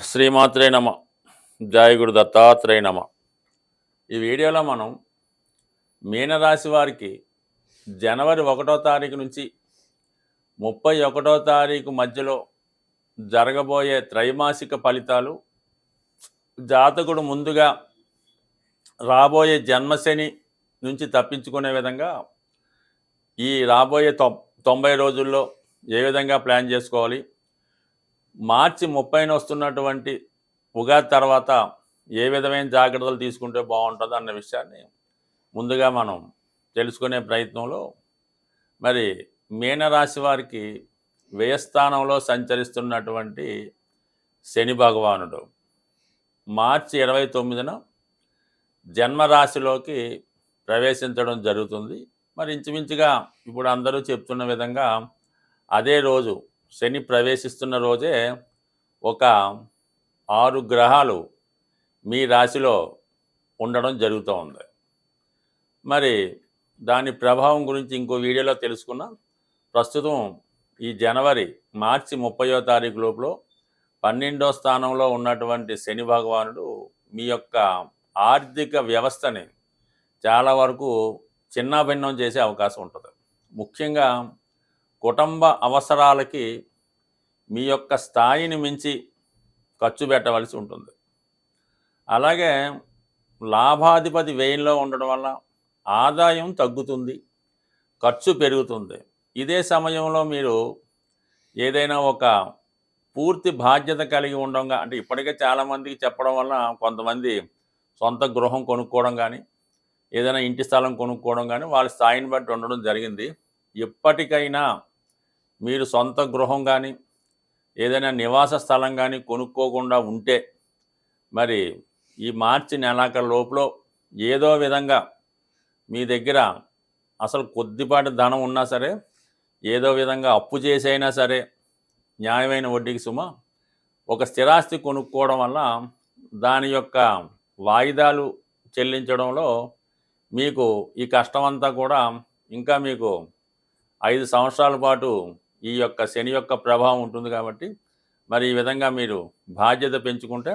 శ్రీమాత్రే నమ. జయ గురు దత్తాత్రేయ నమ. ఈ వీడియోలో మనం మీనరాశి వారికి జనవరి 1వ తారీఖు నుంచి 31వ తారీఖు మధ్యలో జరగబోయే త్రైమాసిక ఫలితాలు, జాతకుడు ముందుగా రాబోయే జన్మశని నుంచి తప్పించుకునే విధంగా ఈ రాబోయే 90 రోజుల్లో ఏ విధంగా ప్లాన్ చేసుకోవాలి, మార్చి 30న వస్తున్నటువంటి ఉగాది తర్వాత ఏ విధమైన జాగ్రత్తలు తీసుకుంటే బాగుంటుంది అన్న విషయాన్ని ముందుగా మనం తెలుసుకునే ప్రయత్నంలో, మరి మీనరాశి వారికి వ్యయస్థానంలో సంచరిస్తున్నటువంటి శని భగవానుడు మార్చి 29న జన్మరాశిలోకి ప్రవేశించడం జరుగుతుంది. మరి ఇంచుమించుగా ఇప్పుడు అందరూ చెప్తున్న విధంగా అదే రోజు శని ప్రవేశిస్తున్న రోజే ఒక 6 గ్రహాలు మీ రాశిలో ఉండడం జరుగుతూ ఉంది. మరి దాని ప్రభావం గురించి ఇంకో వీడియోలో తెలుసుకున్నాం. ప్రస్తుతం ఈ మార్చి 30వ తారీఖు లోపల 12వ స్థానంలో ఉన్నటువంటి శని భగవానుడు మీ యొక్క ఆర్థిక వ్యవస్థని చాలా వరకు చిన్నాభిన్నం చేసే అవకాశం ఉంటుంది. ముఖ్యంగా కుటుంబ అవసరాలకి మీ యొక్క స్థాయిని మించి ఖర్చు పెట్టవలసి ఉంటుంది. అలాగే లాభాధిపతి వ్యయంలో ఉండడం వల్ల ఆదాయం తగ్గుతుంది, ఖర్చు పెరుగుతుంది. ఇదే సమయంలో మీరు ఏదైనా ఒక పూర్తి బాధ్యత కలిగి ఉండగా, అంటే ఇప్పటికే చాలామందికి చెప్పడం వల్ల కొంతమంది సొంత గృహం కొనుక్కోవడం కానీ, ఏదైనా ఇంటి స్థలం కొనుక్కోవడం కానీ వాళ్ళ స్థాయిని బట్టి ఉండడం జరిగింది. ఎప్పటికైనా మీరు సొంత గృహం కానీ ఏదైనా నివాస స్థలం కానీ కొనుక్కోకుండా ఉంటే, మరి ఈ మార్చి నెలాఖరు లోపల ఏదో విధంగా మీ దగ్గర అసలు కొద్దిపాటి ధనం ఉన్నా సరే, ఏదో విధంగా అప్పు చేసైనా సరే, న్యాయమైన వడ్డీకి ఒక స్థిరాస్తి కొనుక్కోవడం వల్ల దాని యొక్క వాయిదాలు చెల్లించడంలో మీకు ఈ కష్టమంతా కూడా ఇంకా మీకు 5 సంవత్సరాల పాటు ఈ యొక్క శని యొక్క ప్రభావం ఉంటుంది. కాబట్టి మరి ఈ విధంగా మీరు బాధ్యత పెంచుకుంటే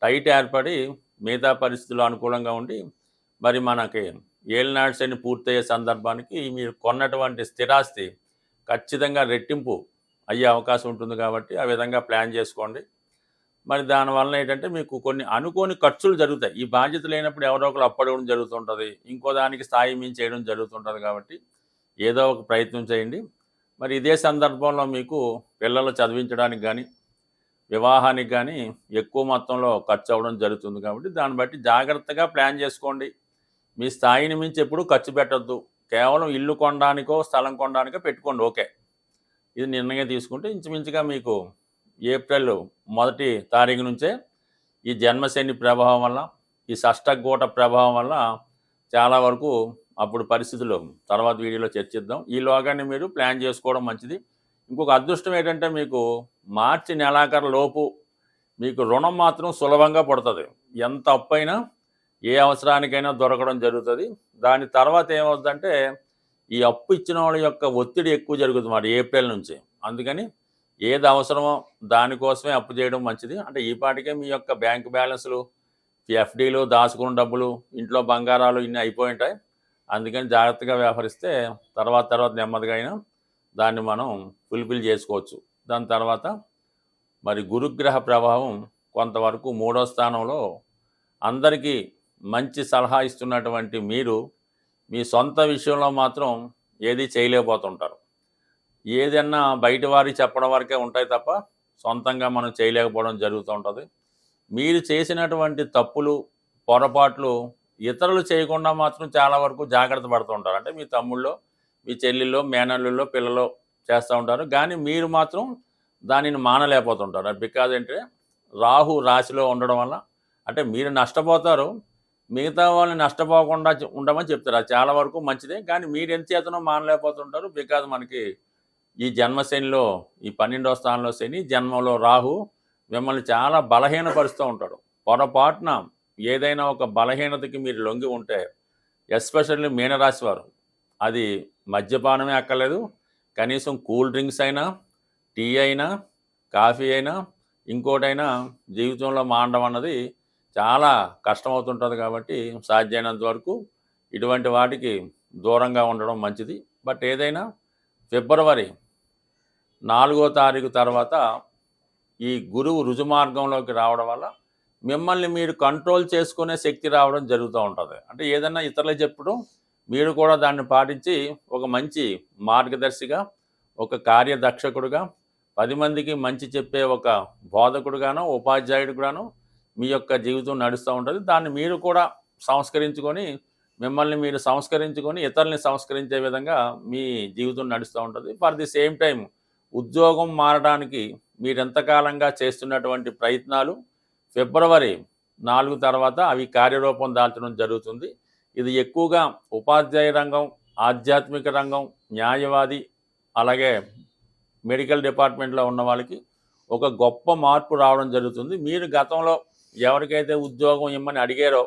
టైట్ ఏర్పడి మిగతా పరిస్థితులు అనుకూలంగా ఉండి, మరి మనకి ఏలినాడు శని పూర్తయ్యే సందర్భానికి మీరు కొన్నటువంటి స్థిరాస్తి ఖచ్చితంగా రెట్టింపు అయ్యే అవకాశం ఉంటుంది. కాబట్టి ఆ విధంగా ప్లాన్ చేసుకోండి. మరి దానివల్ల ఏంటంటే మీకు కొన్ని అనుకోని ఖర్చులు జరుగుతాయి. ఈ బాధ్యత లేనప్పుడు ఎవరో ఒకరు అప్పడవడం జరుగుతుంటుంది, ఇంకో దానికి స్థాయి మించి చేయడం జరుగుతుంటుంది. కాబట్టి ఏదో ఒక ప్రయత్నం చేయండి. మరి ఇదే సందర్భంలో మీకు పిల్లలు చదివించడానికి కానీ, వివాహానికి కానీ ఎక్కువ మొత్తంలో ఖర్చు అవ్వడం జరుగుతుంది. కాబట్టి దాన్ని బట్టి జాగ్రత్తగా ప్లాన్ చేసుకోండి. మీ స్థాయిని మించి ఎప్పుడూ ఖర్చు పెట్టద్దు. కేవలం ఇల్లు కొనడానికో స్థలం కొనడానికో పెట్టుకోండి, ఓకే. ఇది నిర్ణయం తీసుకుంటే ఇంచుమించుగా మీకు ఏప్రిల్ 1వ తారీఖు నుంచే ఈ జన్మశని ప్రభావం వల్ల, ఈ షష్టగూట ప్రభావం వల్ల చాలా వరకు అప్పుడు పరిస్థితులు తర్వాత వీడియోలో చర్చిద్దాం. ఈలోగానే మీరు ప్లాన్ చేసుకోవడం మంచిది. ఇంకొక అదృష్టం ఏంటంటే మీకు మార్చి నెలాఖరు లోపు మీకు రుణం మాత్రం సులభంగా పడుతుంది. ఎంత అప్పైనా ఏ అవసరానికైనా దొరకడం జరుగుతుంది. దాని తర్వాత ఏమవుతుందంటే ఈ అప్పు ఇచ్చిన వాళ్ళ యొక్క ఒత్తిడి ఎక్కువ జరుగుతుంది మరి ఏప్రిల్ నుంచి. అందుకని ఏది అవసరమో దానికోసమే అప్పు చేయడం మంచిది. అంటే ఈ పాటికే మీ యొక్క బ్యాంక్ బ్యాలెన్స్లు, ఎఫ్డీలు, దాచుకున్న డబ్బులు, ఇంట్లో బంగారాలు ఇన్ని అయిపోయి ఉంటాయి. అందుకని జాగ్రత్తగా వ్యవహరిస్తే తర్వాత నెమ్మదిగా అయినా దాన్ని మనం ఫుల్ఫిల్ చేసుకోవచ్చు. దాని తర్వాత మరి గురుగ్రహ ప్రభావం కొంతవరకు 3వ స్థానంలో అందరికీ మంచి సలహా ఇస్తున్నటువంటి మీరు మీ సొంత విషయంలో మాత్రం ఏది చేయలేకపోతుంటారు. ఏదన్నా బయట వారికి చెప్పడం వరకే ఉంటాయి తప్ప సొంతంగా మనం చేయలేకపోవడం జరుగుతూ ఉంటుంది. మీరు చేసినటువంటి తప్పులు, పొరపాట్లు ఇతరులు చేయకుండా మాత్రం చాలా వరకు జాగ్రత్త పడుతూ ఉంటారు. అంటే మీ తమ్ముళ్ళో, మీ చెల్లెల్లో, మేనల్లుల్లో, పిల్లలు చేస్తూ ఉంటారు. కానీ మీరు మాత్రం దానిని మానలేకపోతుంటారు. బికాజ్ అంటే రాహు రాశిలో ఉండడం వల్ల అంటే మీరు నష్టపోతారు, మిగతా వాళ్ళని నష్టపోకుండా ఉండమని చెప్తారు. అది చాలా వరకు మంచిదే. కానీ మీరు ఎంత చేతనో మానలేకపోతుంటారు. బికాజ్ మనకి ఈ జన్మశనిలో ఈ 12వ స్థానంలో శని, జన్మలో రాహు మిమ్మల్ని చాలా బలహీనపరుస్తూ ఉంటాడు. పొరపాటున ఏదైనా ఒక బలహీనతకి మీరు లొంగి ఉంటే, ఎస్పెషల్లీ మీనరాశి వారు, అది మద్యపానమే అక్కర్లేదు, కనీసం కూల్ డ్రింక్స్ అయినా, టీ అయినా, కాఫీ అయినా, ఇంకోటైనా జీవితంలో మానడం అన్నది చాలా కష్టమవుతుంటుంది కాబట్టి సాధ్యమైనంత వరకు ఇటువంటి వాటికి దూరంగా ఉండడం మంచిది. బట్ ఏదైనా ఫిబ్రవరి 4వ తారీఖు తర్వాత ఈ గురువు రుజుమార్గంలోకి రావడం వల్ల మిమ్మల్ని మీరు కంట్రోల్ చేసుకునే శక్తి రావడం జరుగుతూ ఉంటుంది. అంటే ఏదన్నా ఇతరులకు చెప్పడం, మీరు కూడా దాన్ని పాటించి ఒక మంచి మార్గదర్శిగా, ఒక కార్యదక్షకుడుగా, 10 మందికి మంచి చెప్పే ఒక బోధకుడుగానో, ఉపాధ్యాయుడిగానో మీ యొక్క జీవితం నడుస్తూ ఉంటుంది. దాన్ని మీరు కూడా సంస్కరించుకొని, మిమ్మల్ని మీరు సంస్కరించుకొని, ఇతరుల్ని సంస్కరించే విధంగా మీ జీవితం నడుస్తూ ఉంటుంది. ఫర్ ది సేమ్ టైం ఉద్యోగం మారడానికి మీరెంతకాలంగా చేస్తున్నటువంటి ప్రయత్నాలు ఫిబ్రవరి 4 తర్వాత అవి కార్యరూపం దాల్చడం జరుగుతుంది. ఇది ఎక్కువగా ఉపాధ్యాయ రంగం, ఆధ్యాత్మిక రంగం, న్యాయవాది, అలాగే మెడికల్ డిపార్ట్మెంట్లో ఉన్న వాళ్ళకి ఒక గొప్ప మార్పు రావడం జరుగుతుంది. మీరు గతంలో ఎవరికైతే ఉద్యోగం ఇమ్మని అడిగారో,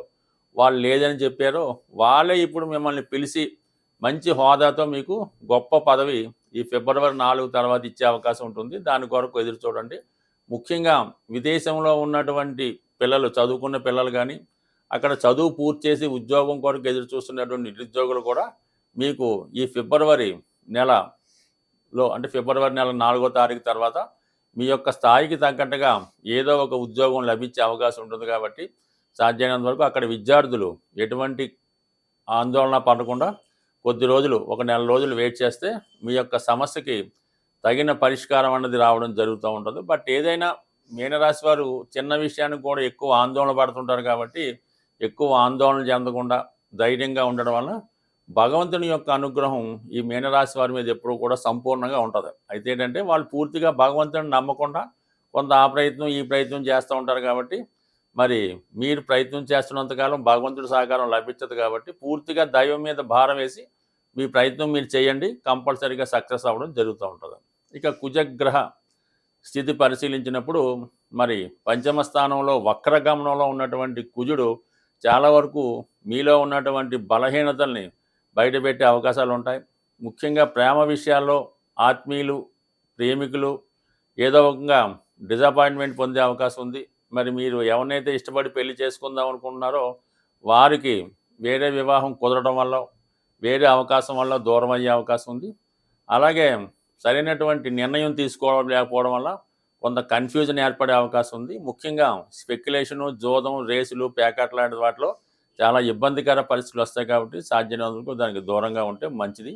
వాళ్ళు లేదని చెప్పారో, వాళ్ళే ఇప్పుడు మిమ్మల్ని పిలిచి మంచి హోదాతో మీకు గొప్ప పదవి ఈ ఫిబ్రవరి 4 తర్వాత ఇచ్చే అవకాశం ఉంటుంది. దాని కొరకు ఎదురు చూడండి. ముఖ్యంగా విదేశంలో ఉన్నటువంటి పిల్లలు, చదువుకున్న పిల్లలు కానీ, అక్కడ చదువు పూర్తి చేసి ఉద్యోగం కొరకు ఎదురు చూస్తున్నటువంటి నిరుద్యోగులు కూడా మీకు ఈ ఫిబ్రవరి నెలలో, అంటే ఫిబ్రవరి నెల 4వ తారీఖు తర్వాత మీ యొక్క స్థాయికి తగ్గట్టుగా ఏదో ఒక ఉద్యోగం లభించే అవకాశం ఉంటుంది. కాబట్టి సాధ్యమైనంత వరకు అక్కడ విద్యార్థులు ఎటువంటి ఆందోళన పడకుండా కొద్ది రోజులు, ఒక నెల రోజులు వెయిట్ చేస్తే మీ యొక్క సమస్యకి తగిన పరిష్కారం అన్నది రావడం జరుగుతూ ఉంటుంది. బట్ ఏదైనా మీనరాశి వారు చిన్న విషయానికి కూడా ఎక్కువ ఆందోళన పడుతుంటారు. కాబట్టి ఎక్కువ ఆందోళన చెందకుండా ధైర్యంగా ఉండడం వల్ల భగవంతుని యొక్క అనుగ్రహం ఈ మీనరాశి వారి మీద ఎప్పుడూ కూడా సంపూర్ణంగా ఉంటుంది. అయితే ఏంటంటే వాళ్ళు పూర్తిగా భగవంతుని నమ్మకుండా కొంత ఆ ప్రయత్నం ఈ ప్రయత్నం చేస్తూ ఉంటారు. కాబట్టి మరి మీరు ప్రయత్నం చేస్తున్నంతకాలం భగవంతుడి సహకారం లభించదు. కాబట్టి పూర్తిగా దైవం మీద భారం వేసి మీ ప్రయత్నం మీరు చేయండి, కంపల్సరీగా సక్సెస్ అవ్వడం జరుగుతూ ఉంటుంది. ఇక కుజగ్రహ స్థితి పరిశీలించినప్పుడు మరి పంచమ స్థానంలో వక్రగమనంలో ఉన్నటువంటి కుజుడు చాలా వరకు మీలో ఉన్నటువంటి బలహీనతల్ని బయటపెట్టే అవకాశాలు ఉంటాయి. ముఖ్యంగా ప్రేమ విషయాల్లో ఆత్మీయులు, ప్రేమికులు ఏదో ఒకగా డిసప్పాయింట్మెంట్ పొందే అవకాశం ఉంది. మరి మీరు ఎవరినైతే ఇష్టపడి పెళ్లి చేసుకుందాం అనుకుంటున్నారో వారికి వేరే వివాహం కుదరడం వల్ల, వేరే అవకాశం వల్ల దూరం అయ్యే అవకాశం ఉంది. అలాగే సరైనటువంటి నిర్ణయం తీసుకోవడం లేకపోవడం వల్ల కొంత కన్ఫ్యూజన్ ఏర్పడే అవకాశం ఉంది. ముఖ్యంగా స్పెక్యులేషను, జోదం, రేసులు, ప్యాకెట్ లాంటి వాటిలో చాలా ఇబ్బందికర పరిస్థితులు వస్తాయి. కాబట్టి సాధ్యమైనందుకు దానికి దూరంగా ఉంటే మంచిది.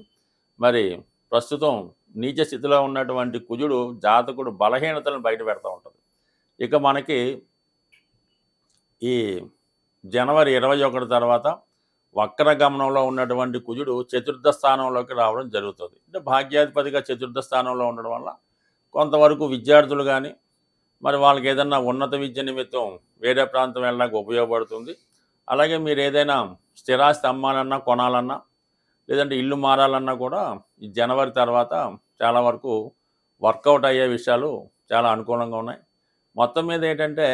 మరి ప్రస్తుతం నీచ స్థితిలో ఉన్నటువంటి కుజుడు జాతకుడు బలహీనతలను బయట పెడతా ఉంటుంది. ఇక మనకి ఈ జనవరి 21 తర్వాత వక్రగమనంలో ఉన్నటువంటి కుజుడు చతుర్థ స్థానంలోకి రావడం జరుగుతుంది. అంటే భాగ్యాధిపతిగా చతుర్థ స్థానంలో ఉండడం వల్ల కొంతవరకు విద్యార్థులు కానీ, మరి వాళ్ళకి ఏదన్నా ఉన్నత విద్య నిమిత్తం వేరే ప్రాంతం వెళ్ళడానికి ఉపయోగపడుతుంది. అలాగే మీరు ఏదైనా స్థిరాస్తి అమ్మాలన్నా, కొనాలన్నా, లేదంటే ఇల్లు మారాలన్నా కూడా ఈ జనవరి తర్వాత చాలా వరకు వర్కౌట్ అయ్యే విషయాలు చాలా అనుకూలంగా ఉన్నాయి. మొత్తం మీద ఏంటంటే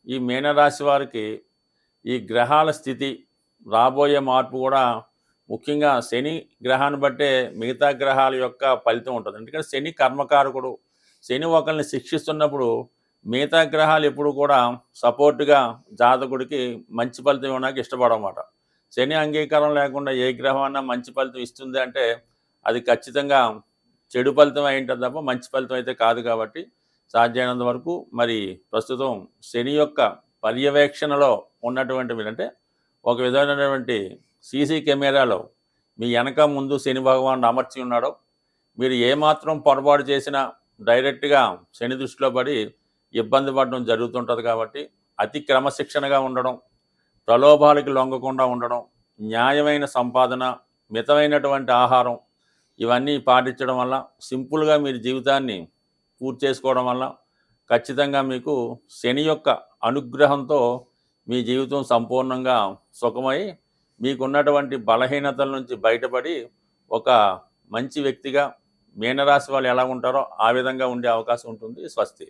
ఈ మీనరాశి వారికి ఈ గ్రహాల స్థితి, రాబోయే మార్పు కూడా ముఖ్యంగా శని గ్రహాన్ని బట్టే మిగతా గ్రహాల యొక్క ఫలితం ఉంటుంది. ఎందుకంటే శని కర్మకారకుడు. శని ఒకరిని శిక్షిస్తున్నప్పుడు మిగతా గ్రహాలు ఎప్పుడు కూడా సపోర్టుగా జాతకుడికి మంచి ఫలితం ఇవ్వడానికి ఇష్టపడమాట. శని అంగీకారం లేకుండా ఏ గ్రహం అన్నా మంచి ఫలితం ఇస్తుంది అంటే అది ఖచ్చితంగా చెడు ఫలితం అయి ఉంటుంది తప్ప మంచి ఫలితం అయితే కాదు. కాబట్టి సాధ్యమైనంత వరకు మరి ప్రస్తుతం శని యొక్క పర్యవేక్షణలో ఉన్నటువంటి అంటే ఒక విధమైనటువంటి సీసీ కెమెరాలో మీ వెనక ముందు శని భగవానుడు అమర్చి ఉన్నాడో, మీరు ఏమాత్రం పొరపాటు చేసినా డైరెక్ట్గా శని దృష్టిలో పడి ఇబ్బంది పడడం జరుగుతుంటుంది. కాబట్టి అతి క్రమశిక్షణగా ఉండడం, ప్రలోభాలకి లొంగకుండా ఉండడం, న్యాయమైన సంపాదన, మితమైనటువంటి ఆహారం ఇవన్నీ పాటించడం వల్ల, సింపుల్గా మీరు జీవితాన్ని పూర్తి చేసుకోవడం వల్ల ఖచ్చితంగా మీకు శని యొక్క అనుగ్రహంతో మీ జీవితం సంపూర్ణంగా సుఖమై మీకున్నటువంటి బలహీనతల నుంచి బయటపడి ఒక మంచి వ్యక్తిగా మీనరాశి వాళ్ళు ఎలా ఉంటారో ఆ విధంగా ఉండే అవకాశం ఉంటుంది. స్వస్తి.